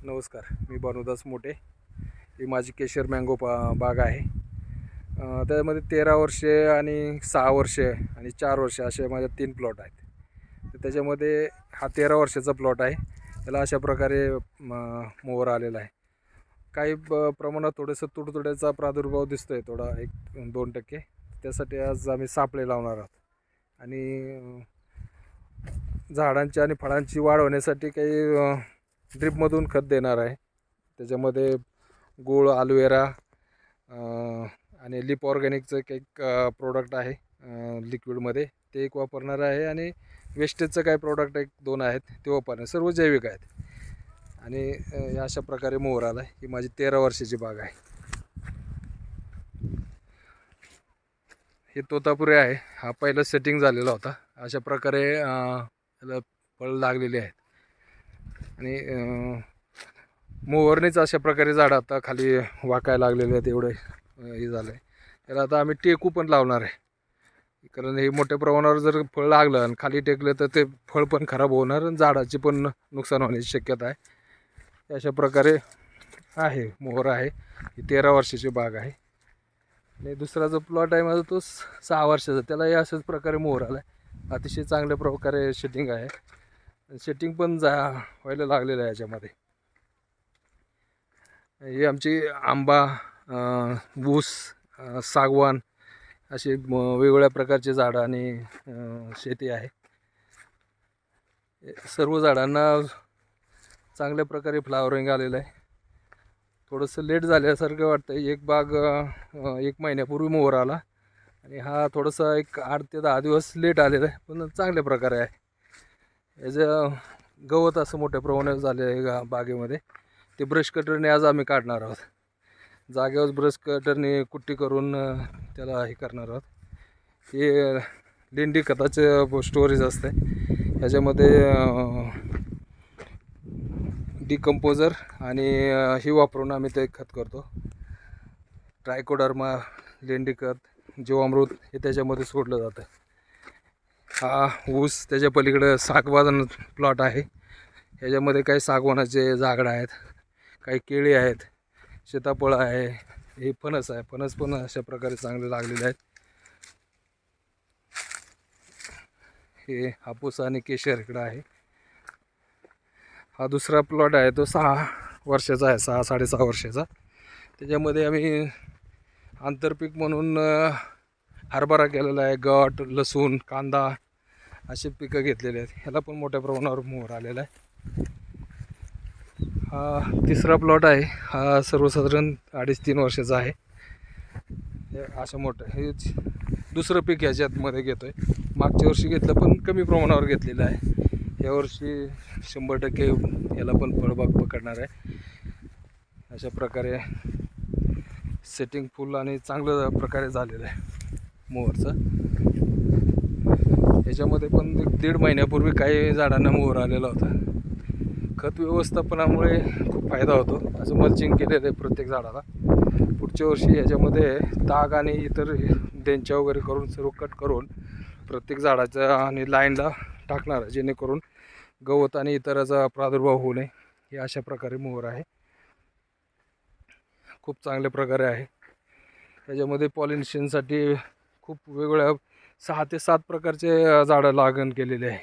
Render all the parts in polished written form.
नमस्कार, मी भानुदास मोठे. ही माझी केशर मँगो बाग आहे. त्यामध्ये 13 वर्षे आणि 6 वर्षे आणि 4 वर्षे असे माझे 3 प्लॉट आहेत. तर त्याच्यामध्ये हा 13 वर्षाचा प्लॉट आहे. त्याला अशा प्रकारे मोहर आलेला आहे. काही प्रमाणात थोडंसं तुडतुड्याचा प्रादुर्भाव दिसतो आहे, थोडा 1-2%. त्यासाठी आज आम्ही सापळे लावणार आहोत. आणि झाडांची आणि फळांची वाढ होण्यासाठी काही ड्रिपमधून खत देणार आहे. त्याच्यामध्ये गूळ, ॲलोवेरा आणि लिप ऑर्गॅनिकचं एक प्रोडक्ट आहे लिक्विडमध्ये, ते एक वापरणार आहे. आणि वेस्टेजचं काही प्रोडक्ट 1-2 आहेत ते वापरणार. सर्व जैविक आहेत. आणि अशा प्रकारे मोहर आला आहे. ही माझी 13 वर्षाची बाग आहे. हे तोतापुरी आहे. हा पहिला सेटिंग झालेला होता. अशा प्रकारे त्याला फळ लागलेले आहेत. आणि मोहरनेच अशा प्रकारे झाडं आता खाली वाकायला लागलेले आहेत. एवढं हे झालं आहे. त्याला आता आम्ही टेकू पण लावणार आहे, कारण हे मोठ्या प्रमाणावर जर फळ लागलं आणि खाली टेकलं तर ते फळ पण खराब होणार आणि झाडाची पण नुकसान होण्याची शक्यता आहे. अशा प्रकारे आहे मोहर आहे. ही 13 वर्षाची बाग आहे. आणि दुसरा जो प्लॉट आहे माझा तो 6 वर्षाचा, त्यालाही अशाच प्रकारे मोहर आला आहे. अतिशय चांगल्या प्रकारे शेटिंग आहे. शेटिंग पण व्हायला लागलेलं आहे याच्यामध्ये. ही आमची आंबा, ऊस, सागवान अशी वेगवेगळ्या प्रकारचे झाडं आणि शेती आहे. सर्व झाडांना चांगल्या प्रकारे फ्लावरिंग आलेलं आहे. थोडंसं लेट झाल्यासारखं वाटतं. एक बाग 1 महिन्यापूर्वी मोहर आला आणि हा थोडासा एक 8 ते 10 दिवस लेट आलेला आहे, पण चांगल्या प्रकारे आहे. याचं गवत असं मोठ्या प्रमाणात झाले आहे बागेमध्ये. ते ब्रश कटरने आज आम्ही काढणार आहोत. जागेवर ब्रश कटरने कुट्टी करून त्याला हे करणार आहोत. हे लेंडी खताचं स्टोरेज असते. ह्याच्यामध्ये डिकम्पोजर आणि हे वापरून आम्ही ते खत करतो. ट्रायकोडर्मा, लेंडी खत, जीवामृत हे त्याच्यामध्ये सोडलं जातं. हा ऊस, त्याच्या पलीकडे सागवान प्लॉट आहे. ह्याच्यामध्ये काही सागवानाचे झाडं आहेत, काही केळी आहेत, सीताफळ आहे, हे फणस आहे. फणस पण अशा प्रकारे चांगले लागलेले आहेत. हे हापूस आणि केशर इकडं आहे. हा दुसरा प्लॉट आहे, तो 6 वर्षाचा आहे, 6-6.5 वर्षाचा. त्याच्यामध्ये आम्ही आंतरपीक म्हणून हरभरा केलेला आहे, गट, लसूण, कांदा असे पिकं घेतलेले आहेत. ह्याला पण मोठ्या प्रमाणावर मोहर आलेला आहे. हा तिसरा प्लॉट आहे. हा सर्वसाधारण 2.5-3 वर्षाचा आहे. हे असं मोठं हे दुसरं पीक ह्याच्यामध्ये घेतो आहे. मागच्या वर्षी घेतलं पण कमी प्रमाणावर घेतलेलं आहे. यावर्षी 100% याला पण फळबाग पकडणार आहे. अशा प्रकारे सेटिंग फुल आणि चांगल्या प्रकारे झालेलं आहे मोहरचं. याच्यामध्ये पण 1.5 महिन्यापूर्वी काही झाडांना मोहर आलेला होता. खत व्यवस्थापनामुळे खूप फायदा होतो. असं मल्चिंग केलेलं आहे प्रत्येक झाडाला. पुढच्या वर्षी याच्यामध्ये ताग आणि इतर देंच्या वगैरे करून सर्व कट करून प्रत्येक झाडाच्या आणि लाईनला टाकणार, जेणेकरून गवत आणि इतराचा प्रादुर्भाव होऊ नये. हे अशा प्रकारे मोहर आहे. खूप चांगल्या प्रकारे आहे. त्याच्यामध्ये पॉलिनेशनसाठी खूप वेगवेगळ्या 6 ते 7 प्रकारचे झाडं लागण केलेले आहे.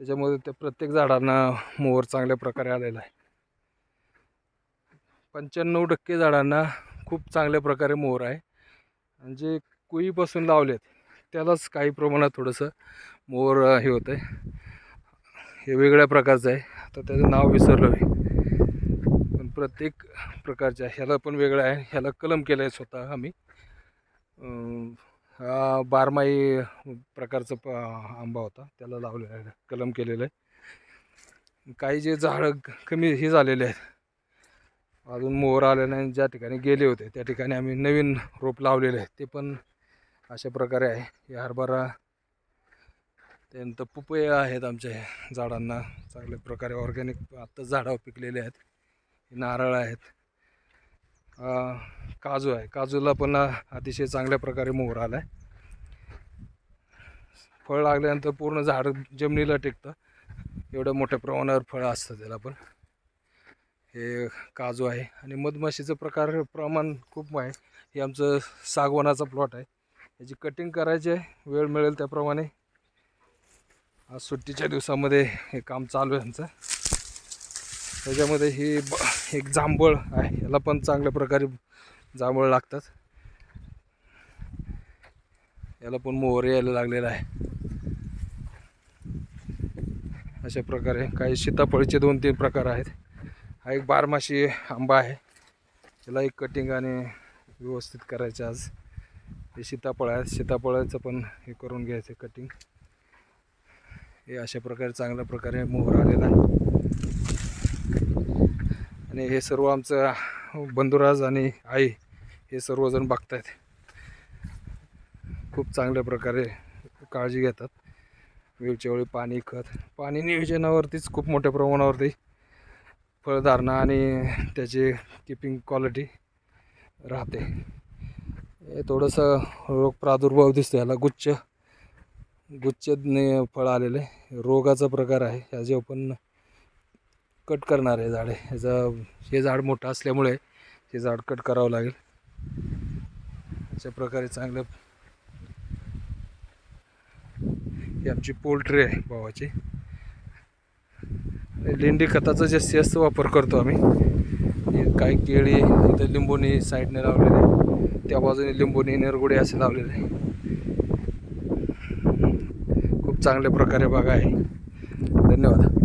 त्याच्यामध्ये त्या प्रत्येक झाडांना मोहर चांगल्या प्रकारे आलेला आहे. 95% झाडांना खूप चांगल्या प्रकारे मोहर आहे. आणि जे कुईपासून लावलेत त्यालाच काही प्रमाणात थोडंसं मोहर हे होतं आहे. हे वेगळ्या प्रकारचं आहे, आता त्याचं नाव विसरलो आहे. पण प्रत्येक प्रकारच्या ह्याला पण वेगळं आहे. ह्याला कलम केलं आहे स्वतः आम्ही. हा बारमाही प्रकारचा आंबा होता, त्याला लावलेला आहे, कलम केलेलं आहे. काही जे झाडं कमी हे झालेले आहेत, अजून मोहर आले नाही, ज्या ठिकाणी गेले होते त्या ठिकाणी आम्ही नवीन रोप लावलेले आहे. ते पण अशा प्रकारे आहे. हे हरभरा, त्यानंतर पपई आहेत आमच्या झाडांना चांगल्या प्रकारे ऑर्गॅनिक आत्ताच झाडावर पिकलेले आहेत. नारळ आहेत, काजू आहे. काजूला पण अतिशय चांगल्या प्रकारे मोहर आला आहे. फळ लागल्यानंतर पूर्ण झाड जमिनीला टेकतं, एवढ्या मोठ्या प्रमाणावर फळं असतं त्याला पण. हे काजू आहे आणि मधमाशीचं प्रमाण खूप आहे. हे आमचं सागवानाचा प्लॉट आहे. याची कटिंग करायची आहे, वेळ मिळेल त्याप्रमाणे. आज सुट्टीच्या दिवसामध्ये हे काम चालू आहे आमचं. त्याच्यामध्ये ही एक जांभळ आहे, याला पण चांगल्या प्रकारे जांभळ लागतात. याला पण मोहर यायला लागलेला आहे. अशा प्रकारे काही सीताफळीचे 2-3 प्रकार आहेत. हा एक बारमाशी आंबा आहे, त्याला एक कटिंग आणि व्यवस्थित करायचं. आज हे सीताफळ आहे, सीताफळाचं पण हे करून घ्यायचं कटिंग. हे अशा प्रकारे चांगल्या प्रकारे मोहर आलेला आहे. आणि हे सर्व आमचं बंधुराज आणि आई हे सर्वजण बघतायत. खूप चांगल्या प्रकारे काळजी घेतात. वेळच्या वेळी पाणी नियोजनावरतीच खूप मोठ्या प्रमाणावरती फळधारणा आणि त्याची किपिंग क्वालिटी राहते. हे थोडंसं रोग प्रादुर्भाव दिसतो. याला गुच्छ फळ आलेले रोगाचा प्रकार आहे. ह्याचे आपण कट करणार आहे झाडे. हे झाड मोठं असल्यामुळे हे झाड कट करावं लागेल. अशा प्रकारे चांगलं. ही आमची पोल्ट्री आहे भावाची. लेंडी खताचा जास्त वापर करतो आम्ही. काही केळी इथं लिंबोणी साईडने लावलेले, त्या बाजूने लिंबोणी निरगुडे असे लावलेले. खूप चांगल्या प्रकारे बागा आहे. धन्यवाद.